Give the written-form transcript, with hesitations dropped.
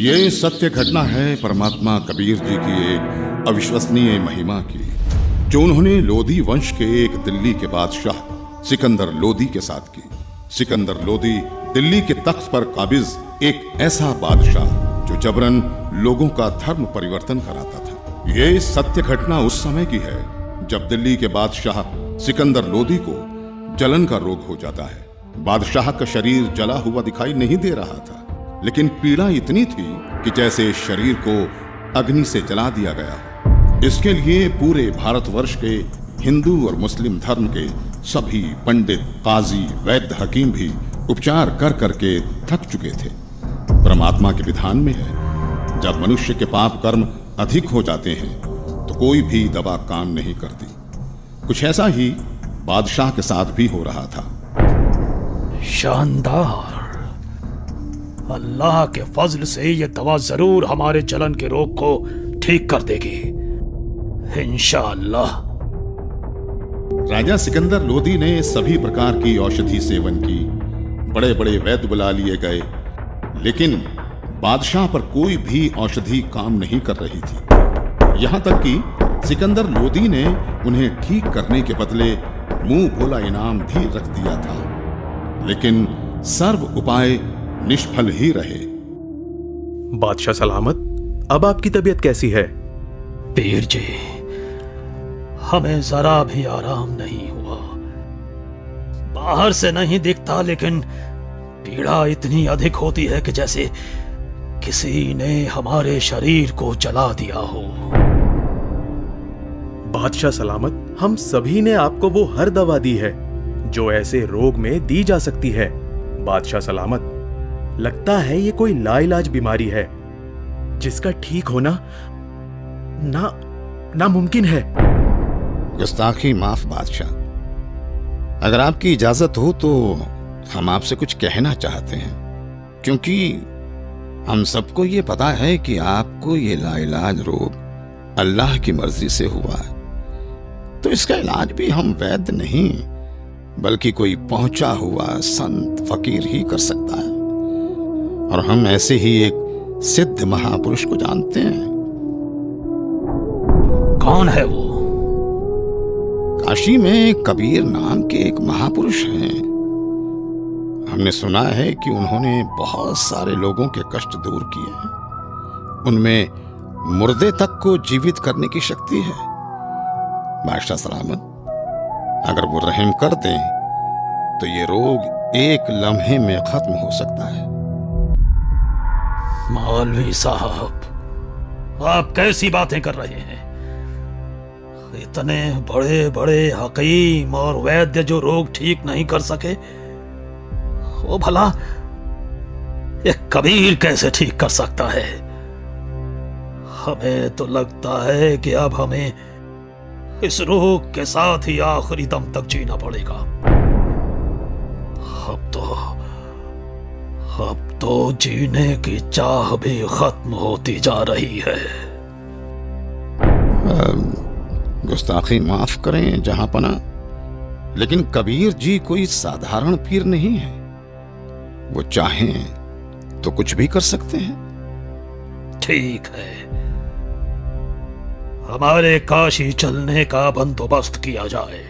ये सत्य घटना है परमात्मा कबीर जी की एक अविश्वसनीय महिमा की, जो उन्होंने लोधी वंश के एक दिल्ली के बादशाह सिकंदर लोधी के साथ की। सिकंदर लोधी दिल्ली के तख्त पर काबिज एक ऐसा बादशाह जो जबरन लोगों का धर्म परिवर्तन कराता था। ये सत्य घटना उस समय की है जब दिल्ली के बादशाह सिकंदर लोधी को जलन का रोग हो जाता है। बादशाह का शरीर जला हुआ दिखाई नहीं दे रहा था, लेकिन पीड़ा इतनी थी कि जैसे शरीर को अग्नि से जला दिया गया हो। इसके लिए पूरे भारतवर्ष के हिंदू और मुस्लिम धर्म के सभी पंडित, काजी, वैद्य, हकीम भी उपचार कर करके थक चुके थे। परमात्मा के विधान में है, जब मनुष्य के पाप कर्म अधिक हो जाते हैं तो कोई भी दवा काम नहीं करती। कुछ ऐसा ही बादशाह के साथ भी हो रहा था। शानदार। अल्लाह के फजल से ये दवा जरूर हमारे जलन के रोग को ठीक कर देगी, इंशाअल्लाह। राजा सिकंदर लोधी ने सभी प्रकार की औषधि सेवन की, बड़े बड़े वैद्य बुला लिए गए, लेकिन बादशाह पर कोई भी औषधि काम नहीं कर रही थी। यहां तक कि सिकंदर लोधी ने उन्हें ठीक करने के बदले मुंह बोला इनाम भी रख दिया था, लेकिन सर्व उपाय निष्फल ही रहे। बादशाह सलामत, अब आपकी तबीयत कैसी है? पीर जी, हमें जरा भी आराम नहीं हुआ। बाहर से नहीं दिखता, लेकिन पीड़ा इतनी अधिक होती है कि जैसे किसी ने हमारे शरीर को जला दिया हो। बादशाह सलामत, हम सभी ने आपको वो हर दवा दी है जो ऐसे रोग में दी जा सकती है। बादशाह सलामत, लगता है ये कोई लाइलाज बीमारी है जिसका ठीक होना नामुमकिन है। गुस्ताखी माफ बादशाह, अगर आपकी इजाजत हो तो हम आपसे कुछ कहना चाहते हैं, क्योंकि हम सबको ये पता है कि आपको ये लाइलाज रोग अल्लाह की मर्जी से हुआ है, तो इसका इलाज भी हम वैद्य नहीं बल्कि कोई पहुंचा हुआ संत फकीर ही कर सकता है। और हम ऐसे ही एक सिद्ध महापुरुष को जानते हैं। कौन है वो? काशी में कबीर नाम के एक महापुरुष हैं। हमने सुना है कि उन्होंने बहुत सारे लोगों के कष्ट दूर किए हैं। उनमें मुर्दे तक को जीवित करने की शक्ति है। बादशाह सलामत, अगर वो रहम कर दें तो ये रोग एक लम्हे में खत्म हो सकता है। मौलवी साहब, आप कैसी बातें कर रहे हैं? इतने बड़े बड़े हकीम और वैद्य जो रोग ठीक नहीं कर सके, वो भला एक कबीर कैसे ठीक कर सकता है? हमें तो लगता है कि अब हमें इस रोग के साथ ही आखिरी दम तक जीना पड़ेगा। अब तो जीने की चाह भी खत्म होती जा रही है। गुस्ताखी माफ करें जहांपना, लेकिन कबीर जी कोई साधारण पीर नहीं है। वो चाहें तो कुछ भी कर सकते हैं। ठीक है, हमारे काशी चलने का बंदोबस्त किया जाए।